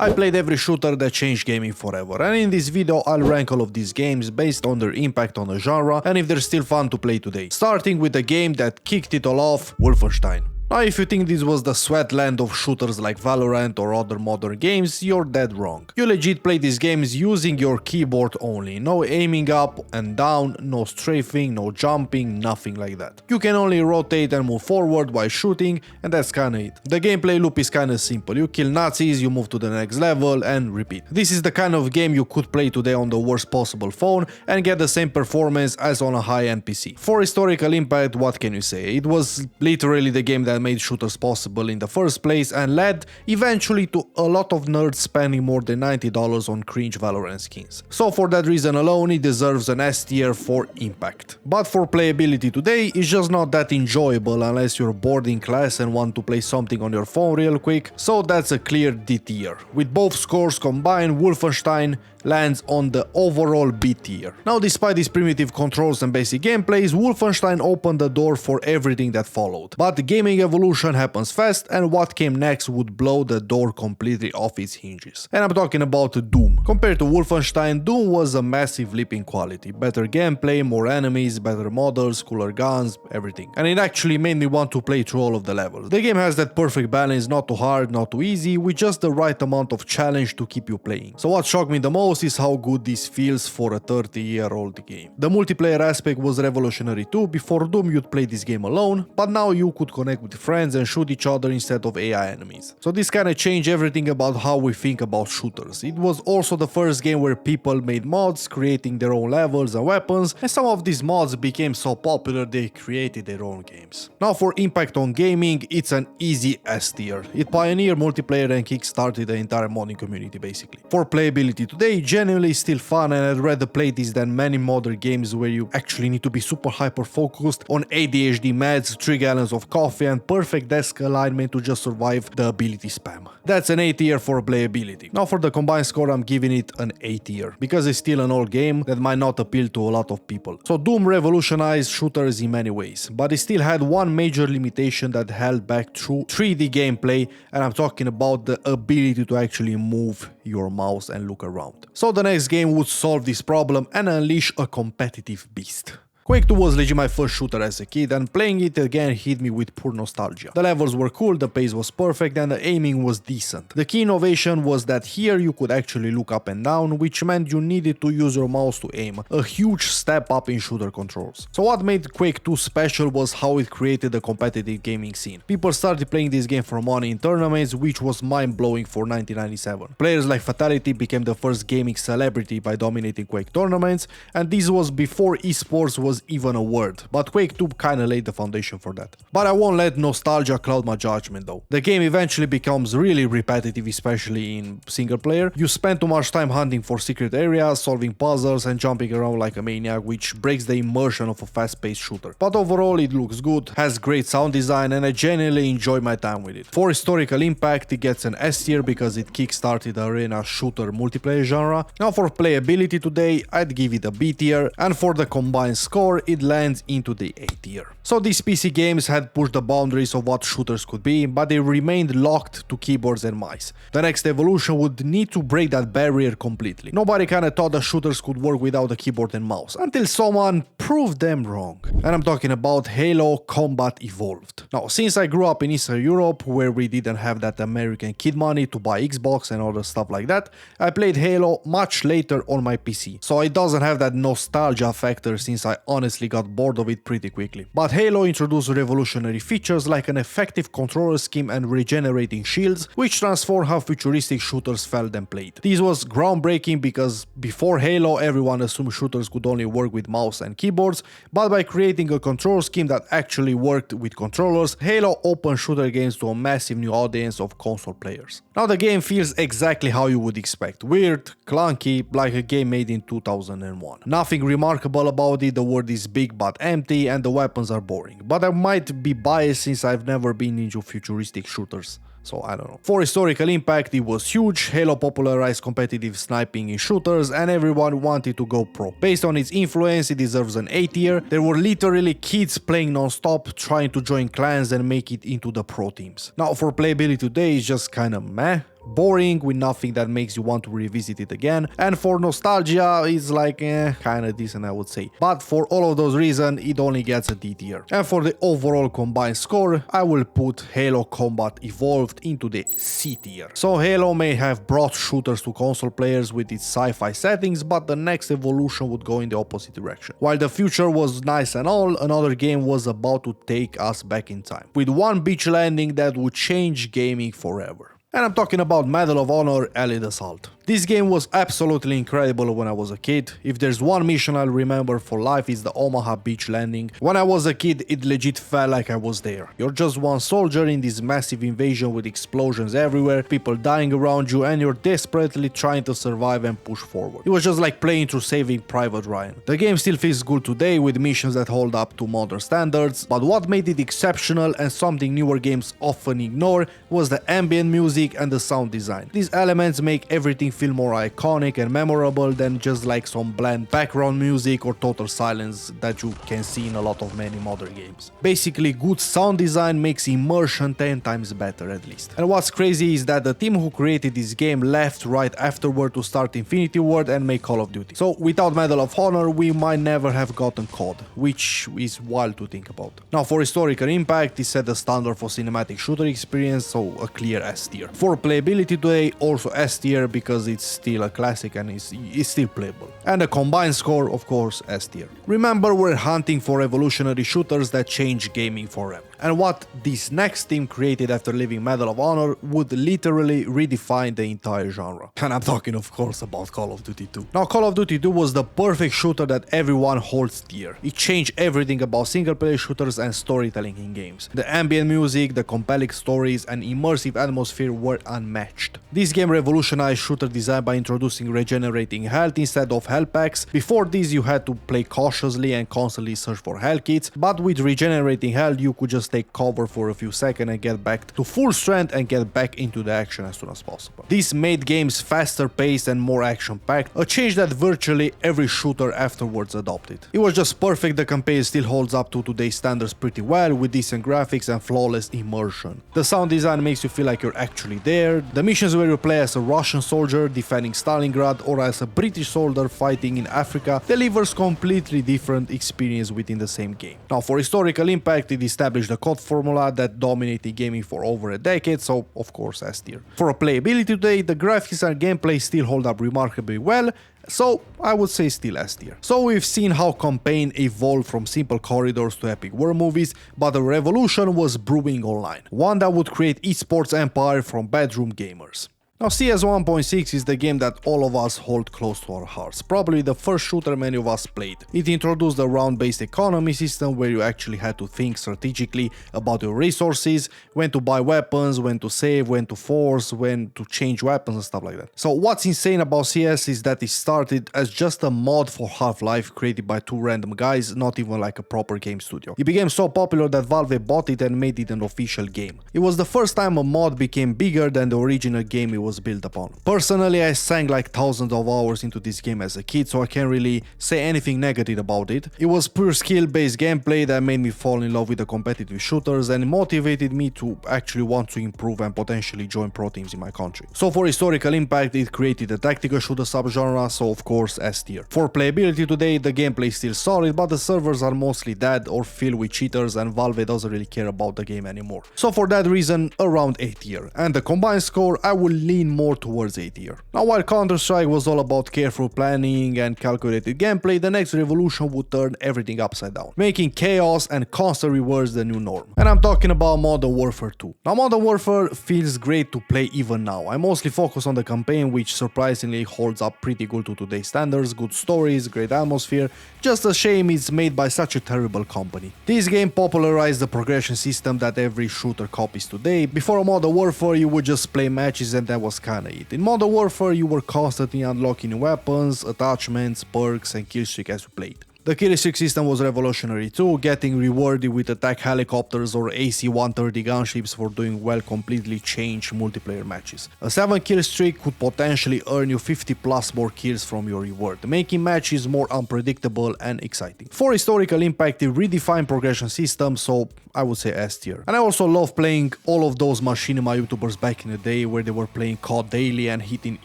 I played every shooter that changed gaming forever, and in this video I'll rank all of these games based on their impact on the genre and if they're still fun to play today. Starting with the game that kicked it all off, Wolfenstein. Now if you think this was the sweatland of shooters like Valorant or other modern games, you're dead wrong. You legit play these games using your keyboard only, no aiming up and down, no strafing, no jumping, nothing like that. You can only rotate and move forward while shooting, and that's kinda it. The gameplay loop is kinda simple, you kill Nazis, you move to the next level and repeat. This is the kind of game you could play today on the worst possible phone and get the same performance as on a high-end PC. For historical impact, what can you say? It was literally the game that made shooters possible in the first place and led eventually to a lot of nerds spending more than $90 on cringe Valorant skins. So for that reason alone it deserves an S tier for impact. But for playability today, it's just not that enjoyable unless you're bored in class and want to play something on your phone real quick, so that's a clear D tier. With both scores combined, Wolfenstein lands on the overall B tier. Now despite these primitive controls and basic gameplays, Wolfenstein opened the door for everything that followed. But the gaming evolution happens fast and what came next would blow the door completely off its hinges. And I'm talking about Doom. Compared to Wolfenstein, Doom was a massive leap in quality. Better gameplay, more enemies, better models, cooler guns, everything. And it actually made me want to play through all of the levels. The game has that perfect balance, not too hard, not too easy, with just the right amount of challenge to keep you playing. So what shocked me the most is how good this feels for a 30-year-old game. The multiplayer aspect was revolutionary too. Before Doom you'd play this game alone, but now you could connect with friends and shoot each other instead of AI enemies. So this kinda changed everything about how we think about shooters. It was also the first game where people made mods, creating their own levels and weapons, and some of these mods became so popular they created their own games. Now for impact on gaming, it's an easy S tier. It pioneered multiplayer and kickstarted the entire modding community basically. For playability today, genuinely still fun, and I'd rather play this than many modern games where you actually need to be super hyper focused on ADHD meds, 3 gallons of coffee and perfect desk alignment to just survive the ability spam. That's an A tier for playability. Now for the combined score, I'm giving it an A tier, because it's still an old game that might not appeal to a lot of people. So Doom revolutionized shooters in many ways, but it still had one major limitation that held back true 3D gameplay, and I'm talking about the ability to actually move your mouse and look around. So the next game would solve this problem and unleash a competitive beast. Quake 2 was legit my first shooter as a kid, and playing it again hit me with pure nostalgia. The levels were cool, the pace was perfect, and the aiming was decent. The key innovation was that here you could actually look up and down, which meant you needed to use your mouse to aim, a huge step up in shooter controls. So what made Quake 2 special was how it created a competitive gaming scene. People started playing this game for money in tournaments, which was mind-blowing for 1997. Players like Fatality became the first gaming celebrity by dominating Quake tournaments, and this was before esports was even a word, but Quake 2 kinda laid the foundation for that. But I won't let nostalgia cloud my judgment though. The game eventually becomes really repetitive, especially in single player. You spend too much time hunting for secret areas, solving puzzles and jumping around like a maniac, which breaks the immersion of a fast-paced shooter. But overall it looks good, has great sound design, and I genuinely enjoy my time with it. For historical impact, it gets an S tier because it kickstarted the arena shooter multiplayer genre. Now for playability today, I'd give it a B tier, and for the combined score, it lands into the A tier. So these PC games had pushed the boundaries of what shooters could be, but they remained locked to keyboards and mice. The next evolution would need to break that barrier completely. Nobody kinda thought that shooters could work without a keyboard and mouse, until someone proved them wrong. And I'm talking about Halo Combat Evolved. Now, since I grew up in Eastern Europe, where we didn't have that American kid money to buy Xbox and other stuff like that, I played Halo much later on my PC. So it doesn't have that nostalgia factor, since I honestly got bored of it pretty quickly. But Halo introduced revolutionary features like an effective controller scheme and regenerating shields, which transformed how futuristic shooters felt and played. This was groundbreaking because before Halo everyone assumed shooters could only work with mouse and keyboards, but by creating a control scheme that actually worked with controllers, Halo opened shooter games to a massive new audience of console players. Now the game feels exactly how you would expect, weird, clunky, like a game made in 2001. Nothing remarkable about it, the world is big but empty and the weapons are boring, but I might be biased since I've never been into futuristic shooters. So I don't know. For historical impact, it was huge. Halo popularized competitive sniping in shooters and everyone wanted to go pro. Based on its influence, it deserves an A tier. There were literally kids playing non-stop, trying to join clans and make it into the pro teams. Now for playability today, it's just kinda meh. boring with nothing that makes you want to revisit it again, and for nostalgia it's like kinda decent, I would say. But for all of those reasons it only gets a D tier. And for the overall combined score, I will put Halo Combat Evolved into the C tier. So Halo may have brought shooters to console players with its sci-fi settings, but the next evolution would go in the opposite direction. While the future was nice and all, another game was about to take us back in time, with one beach landing that would change gaming forever. And I'm talking about Medal of Honor Allied Assault. This game was absolutely incredible when I was a kid. If there's one mission I'll remember for life, it's the Omaha beach landing. When I was a kid, it legit felt like I was there. You're just one soldier in this massive invasion with explosions everywhere, people dying around you, and you're desperately trying to survive and push forward. It was just like playing through Saving Private Ryan. The game still feels good today with missions that hold up to modern standards, but what made it exceptional and something newer games often ignore was the ambient music and the sound design. These elements make everything feel more iconic and memorable than just like some bland background music or total silence that you can see in a lot of many modern games. Basically, good sound design makes immersion 10 times better at least. And what's crazy is that the team who created this game left right afterward to start Infinity Ward and make Call of Duty. So without Medal of Honor, we might never have gotten COD, which is wild to think about. Now for historical impact, it set the standard for cinematic shooter experience, so a clear S tier. For playability today, also S tier because it's still a classic and it's still playable. And the combined score, of course, S tier. Remember, we're hunting for revolutionary shooters that change gaming forever. And what this next team created after leaving Medal of Honor would literally redefine the entire genre. And I'm talking, of course, about Call of Duty 2. Now, Call of Duty 2 was the perfect shooter that everyone holds dear. It changed everything about single-player shooters and storytelling in games. The ambient music, the compelling stories, and immersive atmosphere were unmatched. This game revolutionized shooter design by introducing regenerating health instead of health packs. Before this, you had to play cautiously and constantly search for health kits, but with regenerating health, you could just take cover for a few seconds and get back to full strength and get back into the action as soon as possible. This made games faster paced and more action packed, a change that virtually every shooter afterwards adopted. It was just perfect. The campaign still holds up to today's standards pretty well, with decent graphics and flawless immersion. The sound design makes you feel like you're actually there. The missions where you play as a Russian soldier defending Stalingrad or as a British soldier fighting in Africa delivers completely different experience within the same game. Now for historical impact, it established the COD formula that dominated gaming for over a decade, so of course S tier. For playability today, the graphics and gameplay still hold up remarkably well, so I would say still S tier. So we've seen how campaign evolved from simple corridors to epic war movies, but a revolution was brewing online, one that would create esports empire from bedroom gamers. Now CS 1.6 is the game that all of us hold close to our hearts, probably the first shooter many of us played. It introduced a round-based economy system where you actually had to think strategically about your resources, when to buy weapons, when to save, when to force, when to change weapons and stuff like that. So what's insane about CS is that it started as just a mod for Half-Life created by two random guys, not even like a proper game studio. It became so popular that Valve bought it and made it an official game. It was the first time a mod became bigger than the original game it was built upon. Personally, I sank like thousands of hours into this game as a kid, so I can't really say anything negative about it. It was pure skill-based gameplay that made me fall in love with the competitive shooters and motivated me to actually want to improve and potentially join pro teams in my country. So for historical impact, it created a tactical shooter subgenre, so of course S tier. For playability today, the gameplay is still solid, but the servers are mostly dead or filled with cheaters and Valve doesn't really care about the game anymore. So for that reason, around A tier. And the combined score, I will lean more towards A tier. Now while Counter-Strike was all about careful planning and calculated gameplay, the next revolution would turn everything upside down, making chaos and constant rewards the new norm. And I'm talking about Modern Warfare 2. Now Modern Warfare feels great to play even now. I mostly focus on the campaign, which surprisingly holds up pretty good to today's standards, good stories, great atmosphere, just a shame it's made by such a terrible company. This game popularized the progression system that every shooter copies today. Before Modern Warfare, you would just play matches and that was kinda it. In Modern Warfare, you were constantly unlocking weapons, attachments, perks and killstreak as you played. The kill streak system was revolutionary too, getting rewarded with attack helicopters or AC-130 gunships for doing well completely changed multiplayer matches. A 7 kill streak could potentially earn you 50 plus more kills from your reward, making matches more unpredictable and exciting. For historical impact, it redefined progression system, so I would say S tier. And I also love playing all of those machinima YouTubers back in the day where they were playing COD daily and hitting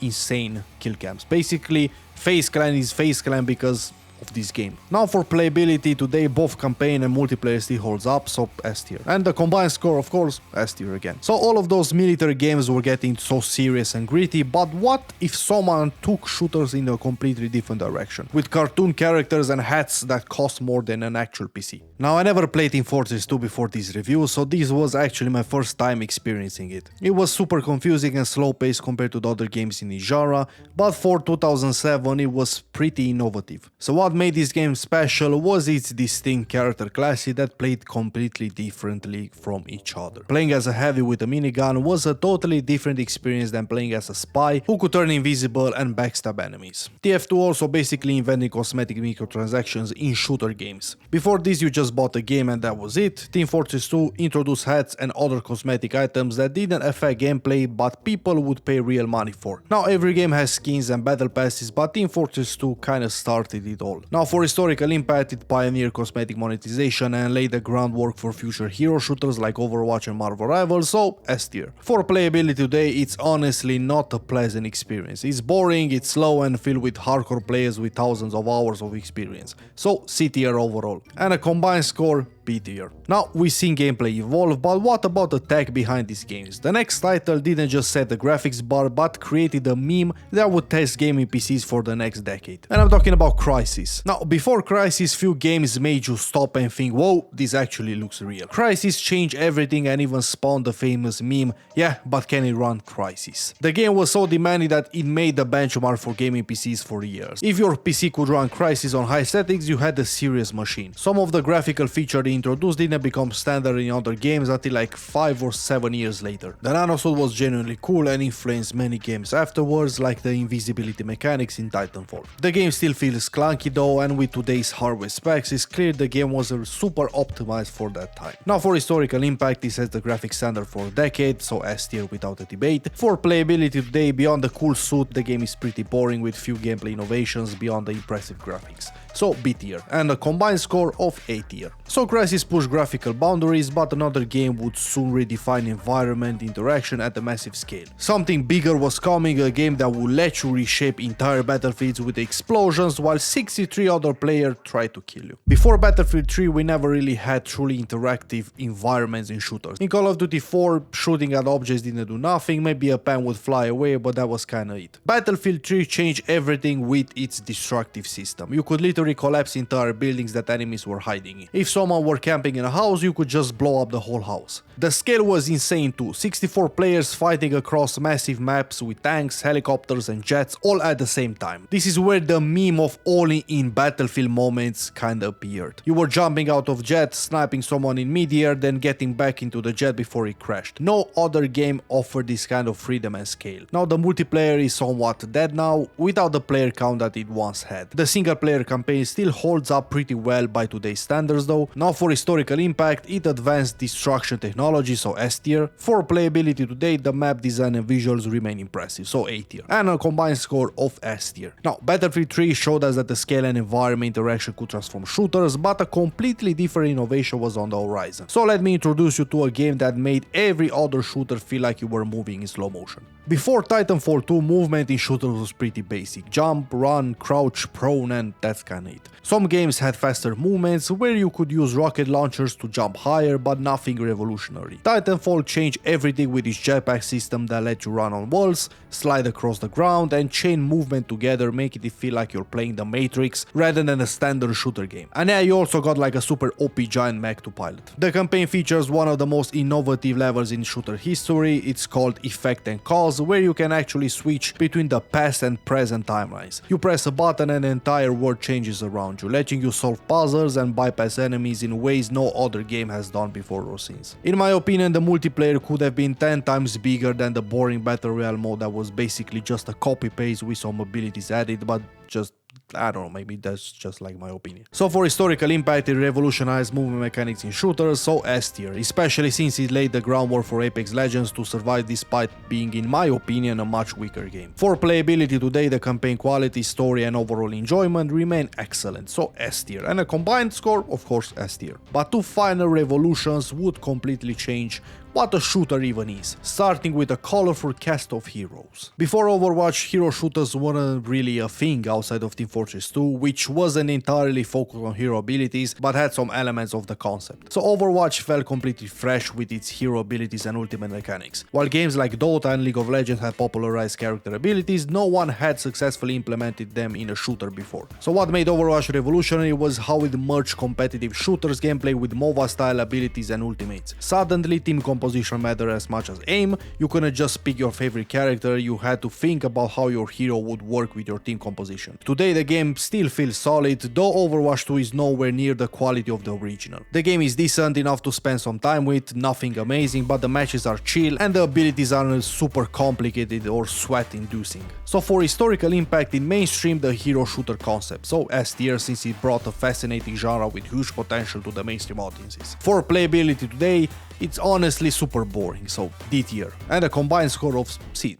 insane kill cams. Basically, FaZe Clan is FaZe Clan because of this game. Now for playability, today both campaign and multiplayer still holds up, so S tier. And the combined score, of course, S tier again. So all of those military games were getting so serious and gritty, but what if someone took shooters in a completely different direction, with cartoon characters and hats that cost more than an actual PC? Now I never played Team Fortress 2 before this review, so this was actually my first time experiencing it. It was super confusing and slow paced compared to the other games in this genre, but for 2007 it was pretty innovative. So what made this game special was its distinct character classes that played completely differently from each other. Playing as a heavy with a minigun was a totally different experience than playing as a spy who could turn invisible and backstab enemies. TF2 also basically invented cosmetic microtransactions in shooter games. Before this you just bought a game and that was it. Team Fortress 2 introduced hats and other cosmetic items that didn't affect gameplay but people would pay real money for. Now every game has skins and battle passes, but Team Fortress 2 kinda started it all. Now for historical impact, it pioneered cosmetic monetization and laid the groundwork for future hero shooters like Overwatch and Marvel Rivals, so S tier. For playability today, it's honestly not a pleasant experience. It's boring, it's slow and filled with hardcore players with thousands of hours of experience, so C tier overall. And a combined score, B tier. Now we've seen gameplay evolve, but what about the tech behind these games? The next title didn't just set the graphics bar, but created a meme that would test gaming PCs for the next decade. And I'm talking about Crysis. Now before Crysis, few games made you stop and think, whoa, this actually looks real. Crysis changed everything and even spawned the famous meme, yeah, but can it run Crysis? The game was so demanding that it made the benchmark for gaming PCs for years. If your PC could run Crysis on high settings, you had a serious machine. Some of the graphical features introduced didn't become standard in other games until like 5 or 7 years later. The nanosword was genuinely cool and influenced many games afterwards, like the invisibility mechanics in Titanfall. The game still feels clunky though, and with today's hardware specs, it's clear the game was super optimized for that time. Now for historical impact, it sets the graphics standard for a decade, so S tier without a debate. For playability today, beyond the cool suit, the game is pretty boring with few gameplay innovations beyond the impressive graphics, so B tier, and a combined score of A tier. So Crysis pushed graphical boundaries, but another game would soon redefine environment interaction at a massive scale. Something bigger was coming, a game that would let you reshape entire battlefields with explosions while 63 other players try to kill you. Before Battlefield 3, we never really had truly interactive environments in shooters. In Call of Duty 4, shooting at objects didn't do nothing, maybe a pen would fly away, but that was kinda it. Battlefield 3 changed everything with its destructive system. You could literally collapse entire buildings that enemies were hiding in. If someone were camping in a house, you could just blow up the whole house. The scale was insane too, 64 players fighting across massive maps with tanks, helicopters and jets all at the same time. This is where the meme of all in Battlefield moments kinda appeared. You were jumping out of jets, sniping someone in midair, then getting back into the jet before it crashed. No other game offered this kind of freedom and scale. Now the multiplayer is somewhat dead now, without the player count that it once had. The single player campaign still holds up pretty well by today's standards though. Now for historical impact, it advanced destruction technology, so S tier. For playability today, the map design and visuals remain impressive, so A tier. And a combined score of S tier. Now Battlefield 3 showed us that the scale and environment interaction could transform shooters, but a completely different innovation was on the horizon. So let me introduce you to a game that made every other shooter feel like you were moving in slow motion. Before Titanfall 2, movement in shooters was pretty basic. Jump, run, crouch, prone, and that's kinda it. Some games had faster movements where you could use rocket launchers to jump higher, but nothing revolutionary. Titanfall changed everything with its jetpack system that let you run on walls, slide across the ground, and chain movement together, making it feel like you're playing the Matrix rather than a standard shooter game. And yeah, you also got like a super OP giant mech to pilot. The campaign features one of the most innovative levels in shooter history. It's called Effect and Cause, where you can actually switch between the past and present timelines. You press a button and the entire world changes around you, letting you solve puzzles and bypass enemies in ways no other game has done before or since. In my opinion, the multiplayer could have been 10 times bigger than the boring Battle Royale mode that was basically just a copy-paste with some abilities added, but just I don't know, maybe that's just like my opinion. So for historical impact, it revolutionized movement mechanics in shooters, so S tier, especially since it laid the groundwork for Apex Legends to survive despite being, in my opinion, a much weaker game. For playability today, the campaign quality, story and overall enjoyment remain excellent, so S tier, and a combined score, of course, S tier. But two final revolutions would completely change what a shooter even is, starting with a colorful cast of heroes. Before Overwatch, hero shooters weren't really a thing outside of Team Fortress 2, which wasn't entirely focused on hero abilities, but had some elements of the concept. So Overwatch felt completely fresh with its hero abilities and ultimate mechanics. While games like Dota and League of Legends had popularized character abilities, no one had successfully implemented them in a shooter before. So what made Overwatch revolutionary was how it merged competitive shooters gameplay with MOBA style abilities and ultimates. Suddenly, team composition mattered as much as aim. You couldn't just pick your favorite character, you had to think about how your hero would work with your team composition. Today the game still feels solid, though Overwatch 2 is nowhere near the quality of the original. The game is decent enough to spend some time with, nothing amazing, but the matches are chill and the abilities aren't super complicated or sweat-inducing. So for historical impact, it mainstreamed the hero shooter concept, so S tier since it brought a fascinating genre with huge potential to the mainstream audiences. For playability today, it's honestly super boring, so D tier, and a combined score of C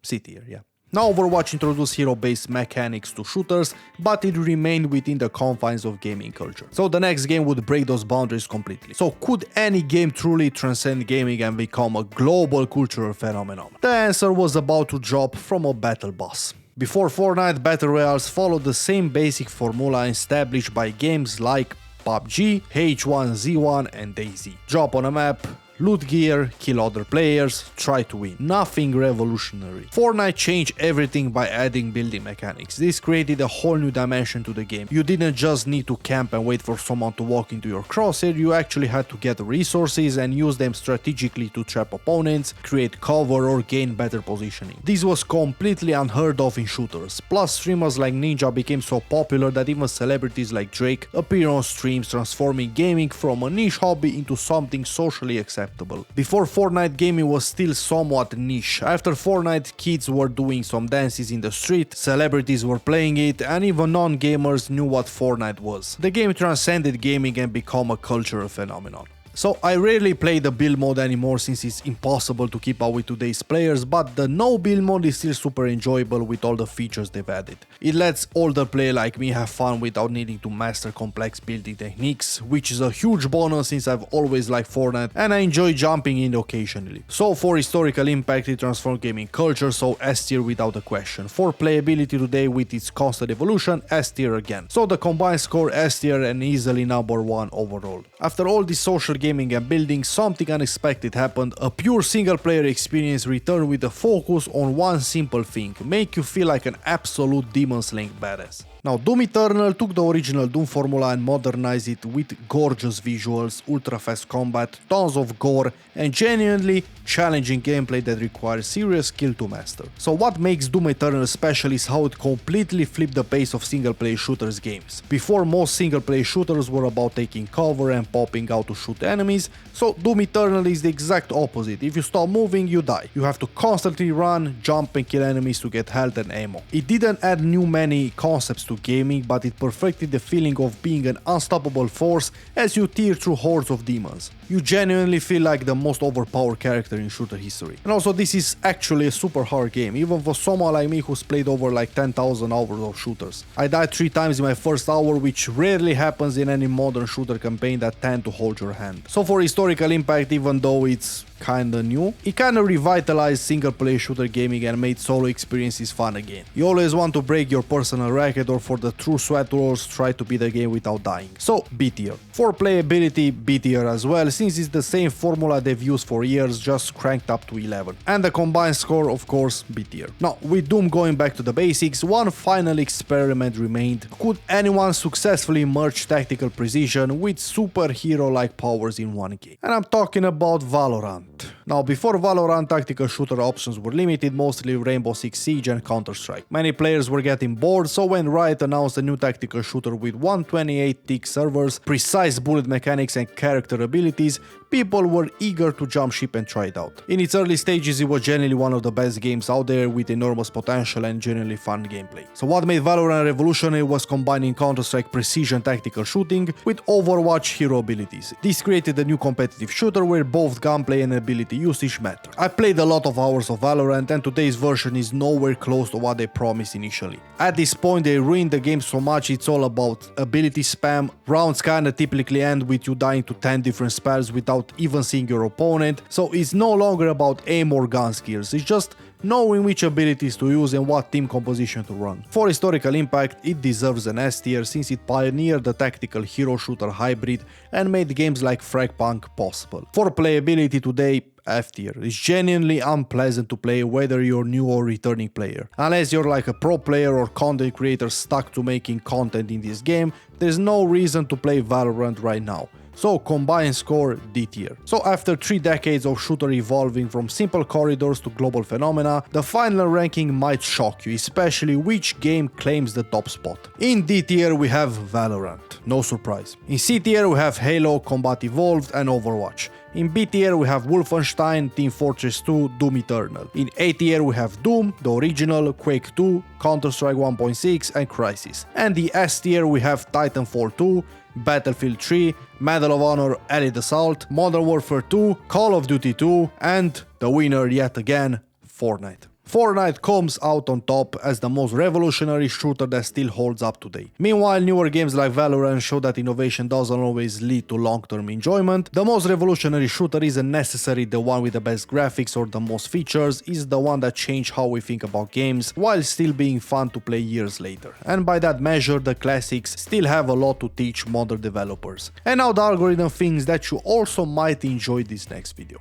tier, yeah. Now Overwatch introduced hero-based mechanics to shooters, but it remained within the confines of gaming culture. So the next game would break those boundaries completely. So could any game truly transcend gaming and become a global cultural phenomenon? The answer was about to drop from a battle bus. Before Fortnite, Battle Royales followed the same basic formula established by games like PUBG, H1Z1 and DayZ. Drop on a map, loot gear, kill other players, try to win. Nothing revolutionary. Fortnite changed everything by adding building mechanics. This created a whole new dimension to the game. You didn't just need to camp and wait for someone to walk into your crosshair, you actually had to get resources and use them strategically to trap opponents, create cover or gain better positioning. This was completely unheard of in shooters. Plus streamers like Ninja became so popular that even celebrities like Drake appear on streams, transforming gaming from a niche hobby into something socially acceptable. Before Fortnite, gaming was still somewhat niche. After Fortnite, kids were doing some dances in the street, celebrities were playing it, and even non-gamers knew what Fortnite was. The game transcended gaming and became a cultural phenomenon. So I rarely play the build mode anymore since it's impossible to keep up with today's players, but the no build mode is still super enjoyable with all the features they've added. It lets older players like me have fun without needing to master complex building techniques, which is a huge bonus since I've always liked Fortnite and I enjoy jumping in occasionally. So for historical impact, it transformed gaming culture, so S tier without a question. For playability today with its constant evolution, S tier again. So the combined score S tier and easily number 1 overall. After all this social gaming and building, something unexpected happened. A pure single player experience returned with a focus on one simple thing: make you feel like an absolute demon slaying badass. Now, Doom Eternal took the original Doom formula and modernized it with gorgeous visuals, ultra-fast combat, tons of gore, and genuinely challenging gameplay that requires serious skill to master. So what makes Doom Eternal special is how it completely flipped the pace of single-player shooters games. Before, most single-player shooters were about taking cover and popping out to shoot enemies, so Doom Eternal is the exact opposite. If you stop moving, you die. You have to constantly run, jump and kill enemies to get health and ammo. It didn't add many concepts to gaming, but it perfected the feeling of being an unstoppable force as you tear through hordes of demons. You genuinely feel like the most overpowered character in shooter history. And also, this is actually a super hard game, even for someone like me who's played over like 10,000 hours of shooters. I died 3 times in my first hour, which rarely happens in any modern shooter campaign that tend to hold your hand. So for historical impact, even though it's kinda new, it kinda revitalized single player shooter gaming and made solo experiences fun again. You always want to break your personal record, or for the true sweat wars, try to beat the game without dying. So B tier. For playability, B tier as well, since it's the same formula they've used for years, just cranked up to 11. And the combined score, of course, B tier. Now, with Doom going back to the basics, one final experiment remained. Could anyone successfully merge tactical precision with superhero-like powers in one game? And I'm talking about Valorant. Now, before Valorant, tactical shooter options were limited, mostly Rainbow Six Siege and Counter-Strike. Many players were getting bored, so when Riot announced a new tactical shooter with 128 tick servers, precise bullet mechanics and character abilities, people were eager to jump ship and try it out. In its early stages, it was genuinely one of the best games out there with enormous potential and genuinely fun gameplay. So what made Valorant revolutionary was combining Counter-Strike precision tactical shooting with Overwatch hero abilities. This created a new competitive shooter where both gunplay and ability usage matter. I played a lot of hours of Valorant and today's version is nowhere close to what they promised initially. At this point they ruined the game so much it's all about ability spam, rounds kinda typically end with you dying to 10 different spells without even seeing your opponent, so it's no longer about aim or gun skills, it's just knowing which abilities to use and what team composition to run. For historical impact, it deserves an S tier since it pioneered the tactical hero shooter hybrid and made games like Fragpunk possible. For playability today, F tier. It's genuinely unpleasant to play whether you're new or returning player. Unless you're like a pro player or content creator stuck to making content in this game, there's no reason to play Valorant right now. So combined score D tier. So after 3 decades of shooter evolving from simple corridors to global phenomena, the final ranking might shock you, especially which game claims the top spot. In D tier we have Valorant, no surprise. In C tier we have Halo, Combat Evolved and Overwatch. In B tier we have Wolfenstein, Team Fortress 2, Doom Eternal. In A tier we have Doom, the original, Quake 2, Counter-Strike 1.6 and Crysis. And the S tier we have Titanfall 2, Battlefield 3, Medal of Honor Elite Assault, Modern Warfare 2, Call of Duty 2 and the winner yet again, Fortnite. Fortnite comes out on top as the most revolutionary shooter that still holds up today. Meanwhile, newer games like Valorant show that innovation doesn't always lead to long-term enjoyment. The most revolutionary shooter isn't necessarily the one with the best graphics or the most features, it's the one that changed how we think about games while still being fun to play years later. And by that measure, the classics still have a lot to teach modern developers. And now the algorithm thinks that you also might enjoy this next video.